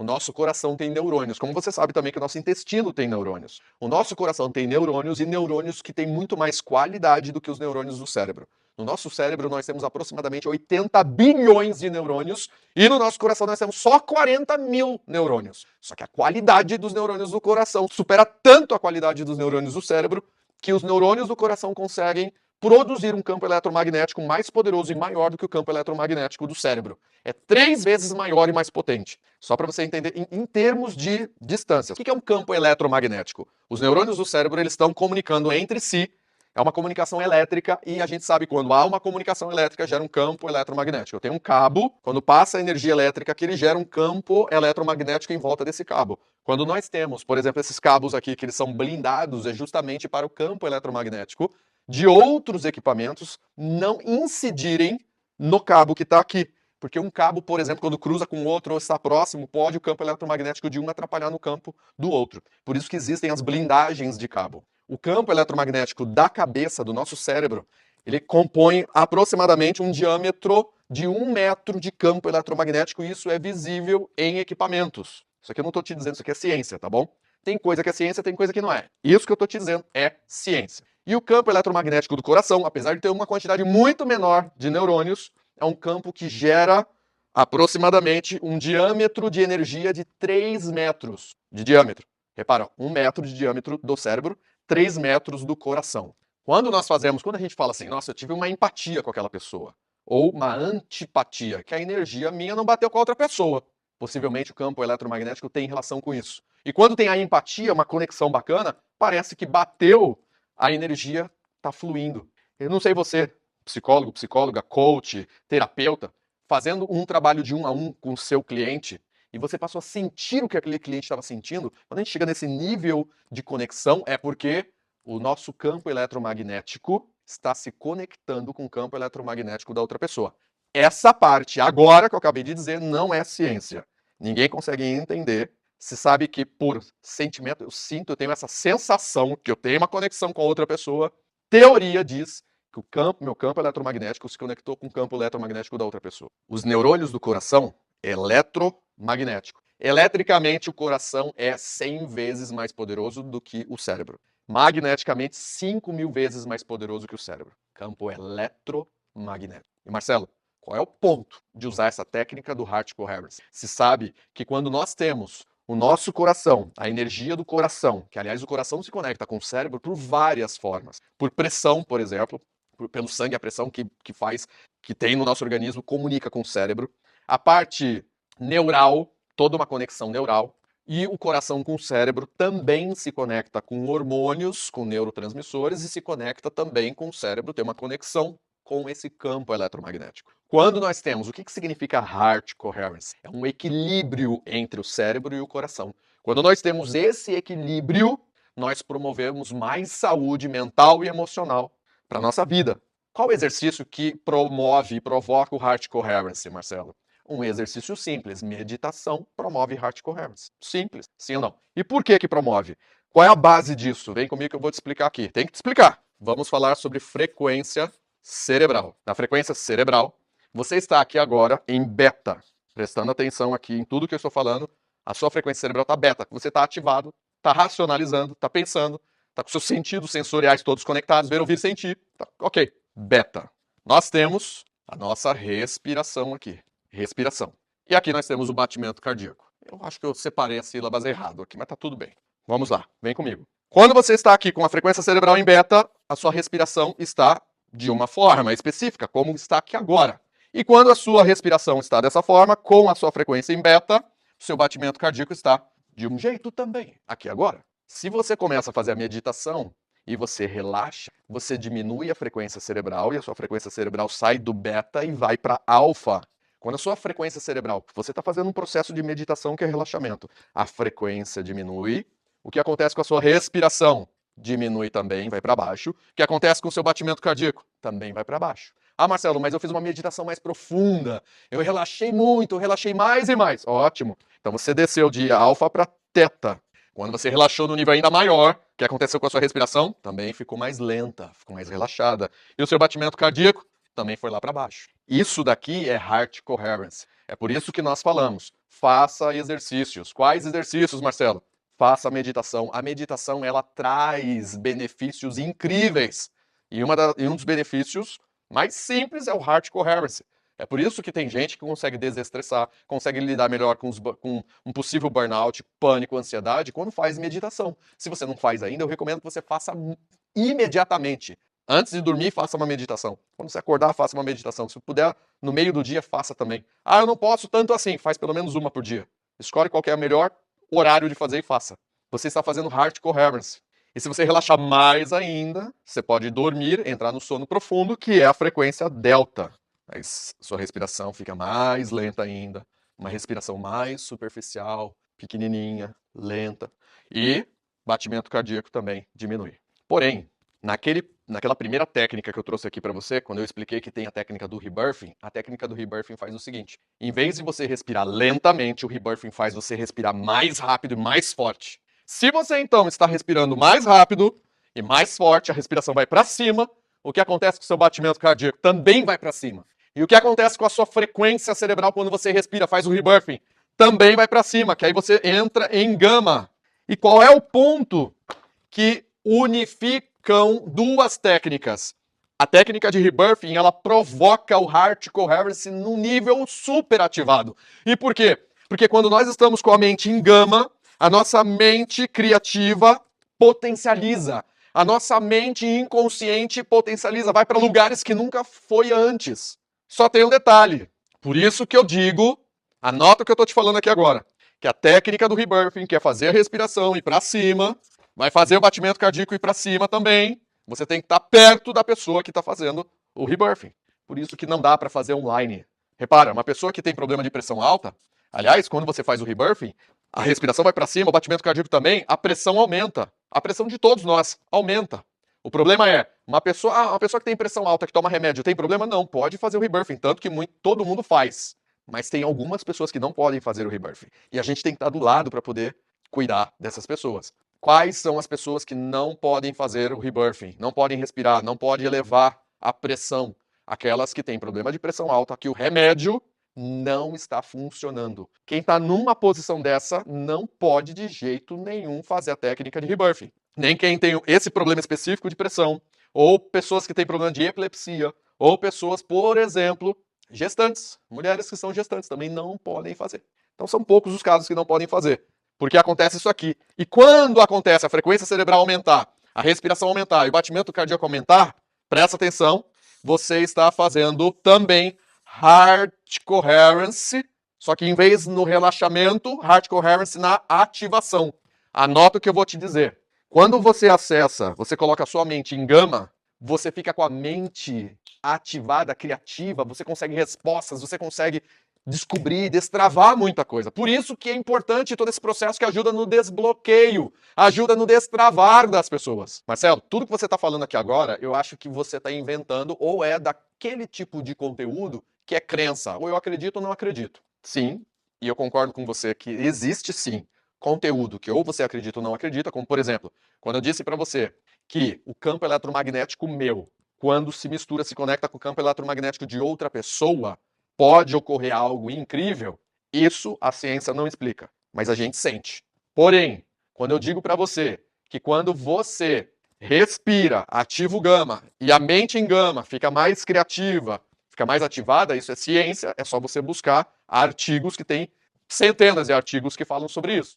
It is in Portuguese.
O nosso coração tem neurônios, como você sabe também que o nosso intestino tem neurônios. O nosso coração tem neurônios e neurônios que têm muito mais qualidade do que os neurônios do cérebro. No nosso cérebro nós temos aproximadamente 80 bilhões de neurônios e no nosso coração nós temos só 40 mil neurônios. Só que a qualidade dos neurônios do coração supera tanto a qualidade dos neurônios do cérebro que os neurônios do coração conseguem produzir um campo eletromagnético mais poderoso e maior do que o campo eletromagnético do cérebro. É 3 vezes maior e mais potente. Só para você entender em termos de distâncias. O que é um campo eletromagnético? Os neurônios do cérebro eles estão comunicando entre si. É uma comunicação elétrica e a gente sabe quando há uma comunicação elétrica gera um campo eletromagnético. Eu tenho um cabo, quando passa a energia elétrica que ele gera um campo eletromagnético em volta desse cabo. Quando nós temos, por exemplo, esses cabos aqui que eles são blindados é justamente para o campo eletromagnético de outros equipamentos não incidirem no cabo que está aqui. Porque um cabo, por exemplo, quando cruza com outro ou está próximo, pode o campo eletromagnético de um atrapalhar no campo do outro. Por isso que existem as blindagens de cabo. O campo eletromagnético da cabeça, do nosso cérebro, ele compõe aproximadamente um diâmetro de 1 metro de campo eletromagnético e isso é visível em equipamentos. Isso aqui eu não estou te dizendo, isso aqui é ciência, tá bom? Tem coisa que é ciência, tem coisa que não é. Isso que eu estou te dizendo é ciência. E o campo eletromagnético do coração, apesar de ter uma quantidade muito menor de neurônios, é um campo que gera aproximadamente um diâmetro de energia de 3 metros de diâmetro. Repara, 1 metro de diâmetro do cérebro, 3 metros do coração. Quando a gente fala assim, nossa, eu tive uma empatia com aquela pessoa, ou uma antipatia, que a energia minha não bateu com a outra pessoa. Possivelmente o campo eletromagnético tem relação com isso. E quando tem a empatia, uma conexão bacana, parece que bateu, a energia está fluindo. Eu não sei você, psicólogo, psicóloga, coach, terapeuta, fazendo um trabalho de 1 a 1 com o seu cliente, e você passou a sentir o que aquele cliente estava sentindo, quando a gente chega nesse nível de conexão, é porque o nosso campo eletromagnético está se conectando com o campo eletromagnético da outra pessoa. Essa parte agora que eu acabei de dizer não é ciência. Ninguém consegue entender. Se sabe que por sentimento, eu sinto, eu tenho essa sensação que eu tenho uma conexão com a outra pessoa. Teoria diz que meu campo eletromagnético se conectou com o campo eletromagnético da outra pessoa. Os neurônios do coração, eletromagnético. Eletricamente, o coração é 100 vezes mais poderoso do que o cérebro. Magneticamente, 5.000 vezes mais poderoso que o cérebro. Campo eletromagnético. E Marcelo, qual é o ponto de usar essa técnica do heart coherence? Se sabe que quando nós temos o nosso coração, a energia do coração, que aliás o coração se conecta com o cérebro por várias formas. Por pressão, por exemplo, pelo sangue, a pressão que tem no nosso organismo comunica com o cérebro. A parte neural, toda uma conexão neural. E o coração com o cérebro também se conecta com hormônios, com neurotransmissores e se conecta também com o cérebro, tem uma conexão com esse campo eletromagnético. Quando nós temos, o que significa heart coherence? É um equilíbrio entre o cérebro e o coração. Quando nós temos esse equilíbrio, nós promovemos mais saúde mental e emocional para a nossa vida. Qual o exercício que promove e provoca o heart coherence, Marcelo? Um exercício simples, meditação promove heart coherence. Simples, sim ou não? E por que promove? Qual é a base disso? Vem comigo que eu vou te explicar aqui. Tem que te explicar. Vamos falar sobre frequência cerebral. Na frequência cerebral, você está aqui agora em beta, prestando atenção aqui em tudo que eu estou falando. A sua frequência cerebral está beta. Você está ativado, está racionalizando, está pensando, está com seus sentidos sensoriais todos conectados, ver, ouvir, sentir. Tá, ok, beta. Nós temos a nossa respiração aqui. Respiração. E aqui nós temos o batimento cardíaco. Eu acho que eu separei as sílabas errado aqui, mas tá tudo bem. Vamos lá, vem comigo. Quando você está aqui com a frequência cerebral em beta, a sua respiração está de uma forma específica, como está aqui agora. E quando a sua respiração está dessa forma, com a sua frequência em beta, o seu batimento cardíaco está de um jeito também, aqui agora. Se você começa a fazer a meditação e você relaxa, você diminui a frequência cerebral e a sua frequência cerebral sai do beta e vai para alfa. Quando a sua frequência cerebral, você está fazendo um processo de meditação que é relaxamento, a frequência diminui, o que acontece com a sua respiração? Diminui também, vai para baixo. O que acontece com o seu batimento cardíaco? Também vai para baixo. Ah, Marcelo, mas eu fiz uma meditação mais profunda, eu relaxei muito, eu relaxei mais e mais. Ótimo. Então você desceu de alfa para teta. Quando você relaxou no nível ainda maior, o que aconteceu com a sua respiração? Também ficou mais lenta, ficou mais relaxada. E o seu batimento cardíaco? Também foi lá para baixo. Isso daqui é heart coherence. É por isso que nós falamos, faça exercícios. Quais exercícios, Marcelo? Faça meditação. A meditação, ela traz benefícios incríveis. E um dos benefícios mais simples é o heart coherence. É por isso que tem gente que consegue desestressar, consegue lidar melhor com um possível burnout, pânico, ansiedade, quando faz meditação. Se você não faz ainda, eu recomendo que você faça imediatamente. Antes de dormir, faça uma meditação. Quando você acordar, faça uma meditação. Se puder, no meio do dia, faça também. Ah, eu não posso tanto assim. Faz pelo menos uma por dia. Escolhe qual que é o melhor horário de fazer e faça. Você está fazendo heart coherence. E se você relaxar mais ainda, você pode dormir, entrar no sono profundo, que é a frequência delta. Aí sua respiração fica mais lenta ainda, uma respiração mais superficial, pequenininha, lenta. E batimento cardíaco também diminui. Porém, naquela primeira técnica que eu trouxe aqui para você, quando eu expliquei que tem a técnica do rebirthing, a técnica do rebirthing faz o seguinte: em vez de você respirar lentamente, o rebirthing faz você respirar mais rápido e mais forte. Se você então está respirando mais rápido e mais forte, a respiração vai para cima, o que acontece com o seu batimento cardíaco também vai para cima. E o que acontece com a sua frequência cerebral quando você respira, faz o rebirthing, também vai para cima, que aí você entra em gama. E qual é o ponto que unificam duas técnicas? A técnica de rebirthing, ela provoca o heart coherence num nível super ativado. E por quê? Porque quando nós estamos com a mente em gama, a nossa mente criativa potencializa. A nossa mente inconsciente potencializa, vai para lugares que nunca foi antes. Só tem um detalhe. Por isso que eu digo, anota o que eu estou te falando aqui agora, que a técnica do rebirthing, que é fazer a respiração ir para cima, vai fazer o batimento cardíaco ir para cima também. Você tem que estar perto da pessoa que está fazendo o rebirthing. Por isso que não dá para fazer online. Repara, uma pessoa que tem problema de pressão alta, aliás, quando você faz o rebirthing, a respiração vai para cima, o batimento cardíaco também, a pressão aumenta. A pressão de todos nós aumenta. O problema é, uma pessoa que tem pressão alta, que toma remédio, tem problema? Não, pode fazer o rebirthing, tanto que todo mundo faz. Mas tem algumas pessoas que não podem fazer o rebirthing. E a gente tem que estar do lado para poder cuidar dessas pessoas. Quais são as pessoas que não podem fazer o rebirthing? Não podem respirar, não podem elevar a pressão. Aquelas que têm problema de pressão alta, que o remédio não está funcionando. Quem está numa posição dessa não pode de jeito nenhum fazer a técnica de rebirthing. Nem quem tem esse problema específico de pressão, ou pessoas que têm problema de epilepsia, ou pessoas, por exemplo, gestantes, mulheres que são gestantes também não podem fazer. Então são poucos os casos que não podem fazer, porque acontece isso aqui. E quando acontece a frequência cerebral aumentar, a respiração aumentar e o batimento cardíaco aumentar, presta atenção, você está fazendo também heart coherence, só que em vez no relaxamento, heart coherence na ativação. Anota o que eu vou te dizer. Quando você acessa, você coloca a sua mente em gama, você fica com a mente ativada, criativa, você consegue respostas, você consegue descobrir, destravar muita coisa. Por isso que é importante todo esse processo que ajuda no desbloqueio, ajuda no destravar das pessoas. Marcelo, tudo que você está falando aqui agora, eu acho que você está inventando ou é daquele tipo de conteúdo que é crença, ou eu acredito ou não acredito. Sim, e eu concordo com você que existe sim conteúdo que ou você acredita ou não acredita, como por exemplo, quando eu disse para você que o campo eletromagnético meu, quando se mistura, se conecta com o campo eletromagnético de outra pessoa, pode ocorrer algo incrível, isso a ciência não explica, mas a gente sente. Porém, quando eu digo para você que quando você respira, ativa o gama, e a mente em gama fica mais criativa, fica mais ativada, isso é ciência, é só você buscar artigos que têm centenas de artigos que falam sobre isso.